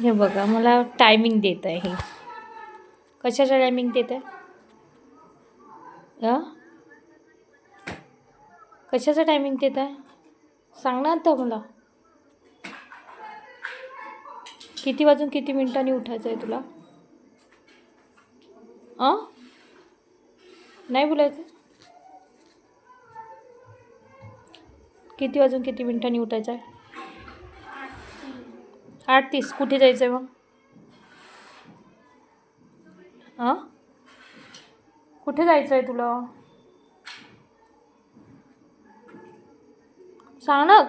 हे बघा मला टायमिंग देत आहे. हे कशाचा टायमिंग देत आहे? कशाचा टायमिंग देत आहे सांग ना आता मला. किती वाजून किती मिनिटांनी उठायचं आहे तुला? नाही बोलायचं. किती वाजून किती मिनिटांनी उठायचं आहे? 8:30. कुठे जायचं आहे मग? कुठे जायचं आहे तुला? सांग ना.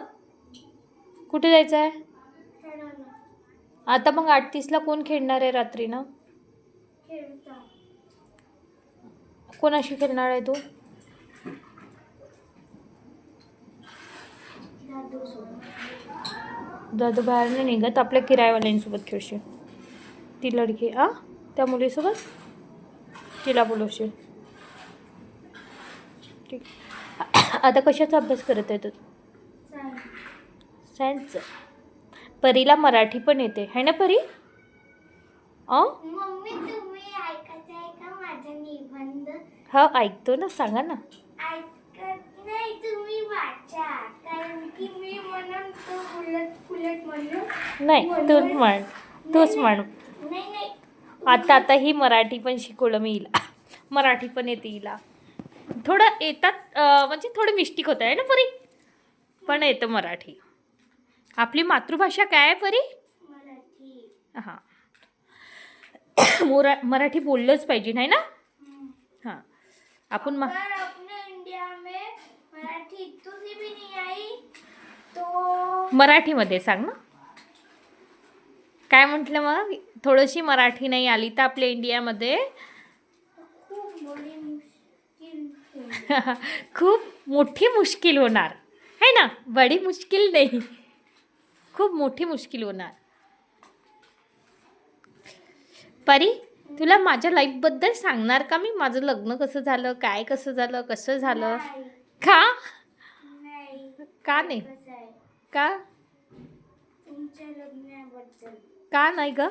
कुठे जायचं आहे आता? मग 8:30ला कोण खेळणार आहे रात्री ना? कोणाशी खेळणार आहे तू? दादू बाहेर नाही निघत. आपल्या किरायवाल्यांसोबत खेळशील. ती लडकी त्या मुलीसोबत तिला बोलवशील. ठीक. आता कशाचा अभ्यास करत आहे तू? सायन्सचं. परीला मराठी पण येते है ना परी? मम्मी तुम्ही ऐकायचं आहे का माझा निबंध? हा ऐकतो ना. सांगा ना. ऐकत नाही तुम्ही वाचा, कारण की मी म्हणून तो उलट म्हणू. नाही तूच म्हण. तूच म्हण. नाही आता ही मराठी पण शिकवलं मी हिला. मराठी पण येते हिला. थोडं येतात म्हणजे थोडं मिस्टेक होत आहे ना परी, पण येतं मराठी. आपली मातृभाषा काय आहे परी? मराठी. हां. मराठी बोललंच पाहिजे नाही ना? हां. आपण अपने इंडिया में मराठी इतनी भी नहीं आई तो मराठीमध्ये सांग ना. काय म्हटलं मग? थोडीशी मराठी नाही आली तर आपल्या इंडियामध्ये खूप मोठी मुश्किल होणार है ना? बडी मुश्किल नाही, खूप मोठी मुश्किल होणार. परी तुला माझ्या लाईफबद्दल सांगणार का मी? माझं लग्न कसं झालं, काय कसं झालं, कसं झालं? का का नाही? का तुमच्या लग्नाबद्दल का नाही ग?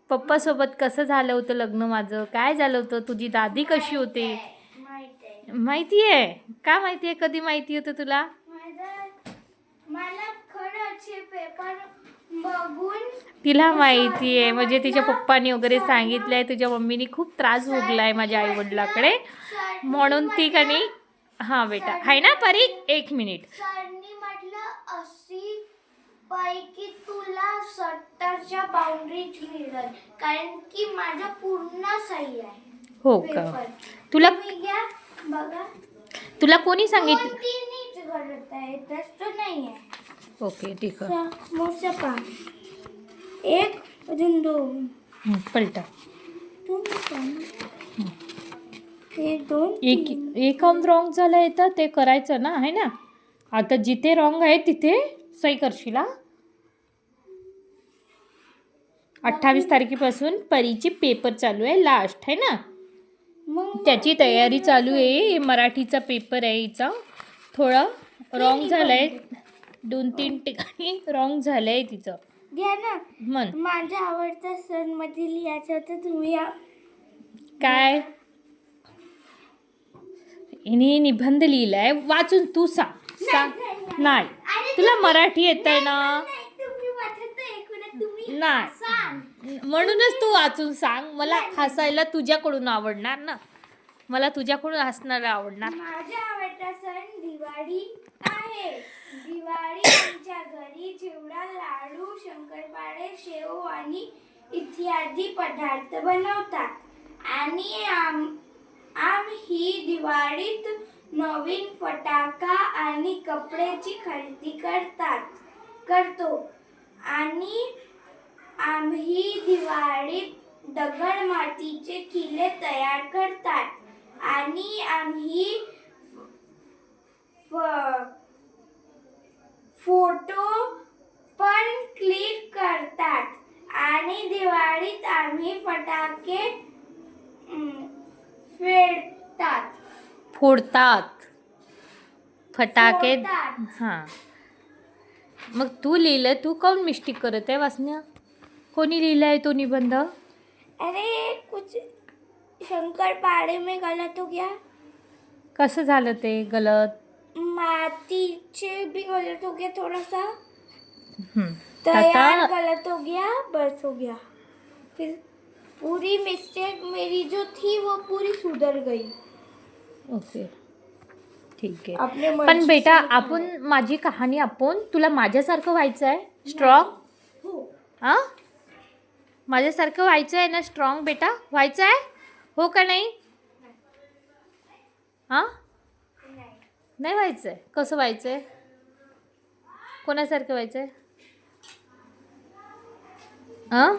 पप्पासोबत कसं झालं होतं लग्न माझं? काय झालं होतं? तुझी दादी कशी होती? माहिती आहे का? माहिती आहे. कधी माहिती होतं तुला? मला खरंच पेपर बघून तिला माहिती आहे. म्हणजे तिच्या पप्पानी वगैरे सांगितलं आहे. तुझ्या मम्मीनी खूप त्रास भोगला आहे माझ्या आईवडिलाकडे, म्हणून ती कणी. हां बेटा आहे ना परी? 1 मिनिट. सरनी म्हटलं 80 पैकी तुला 70च्या बाउंड्रीज मिळेल, कारण की माझं पूर्ण सही आहे. हो का? तुला बघा. तुला कोणी सांगितलं? तीनच करत आहे, तसं नाही आहे. ओके ठीक आहे. मोठं पा 1 अजून 2 पलटा. एक 2 एक रॉंग झालं आहे तर ते करायचं ना आहे ना. आता जिथे रॉंग आहे तिथे सही करशील. 28 तारखेपासून परीचे पेपर चालू आहे, लास्ट आहे ना. त्याची तयारी चालू आहे. मराठीचा पेपर आहे हिचा. थोडं रॉंग झालं आहे, 2-3 ठिकाणी रॉंग झालं आहे तिचं. घ्या ना. म्हण. माझ्या आवडत्या सणमध्ये लिहायचं होतं. तुम्ही काय हिने निबंध लिहिलाय, वाचून तू सांग. नाही तुला मराठी येत आहे ना? नाही, म्हणूनच तू वाचून सांग. मला हसायला तुझ्याकडून आवडणार ना. मला तुझ्याकडून हसणारा आवडणार. माझा आवडता सण दिवाळी आहे. दिवाळी आमच्या घरी चिवडा, लाडू, शंकरपाळे, शेव आणि इत्यादी पदार्थ बनवतात. आणि आम्ही दिवाळीत नवीन फटाका आणि कपड्याची खरेदी करतो. आणि आम्ही दिवाळीत दगड मातीचे किल्ले तयार करतात. आणि आम्ही फोटो पण क्लिक करतात. आणि दिवाळीत आम्ही फटाके फोडतात फटाके. हां, मग तू लिहिलं, तू काऊन मिस्टेक करत आहे वाचण्या? कोणी लिहिलाय तो निबंध? अरे कुछ शंकर पाड़े में गलत हो गया, कसं झालं ते गलत? मातीचे भी गलत हो गया थोड़ा सा, तर तैयार आता गलत हो गया, बस हो गया। फिर पूरी मिस्टेक मेरी जो थी वो पूरी सुधर गई। ओके, ठीक आहे. आपने पण मर्जी बेटा से लिखा आपण माझी कहाणी आपण तुला माझ्यासारखं व्हायचं आहे स्ट्रॉंग? हो. हां, माझ्यासारखं व्हायचं आहे ना स्ट्रॉंग बेटा? व्हायचं आहे हो का नाही? हां, नाही. नाही व्हायचं आहे. कसं व्हायचं आहे? कोणासारखं व्हायचं आहे? हां,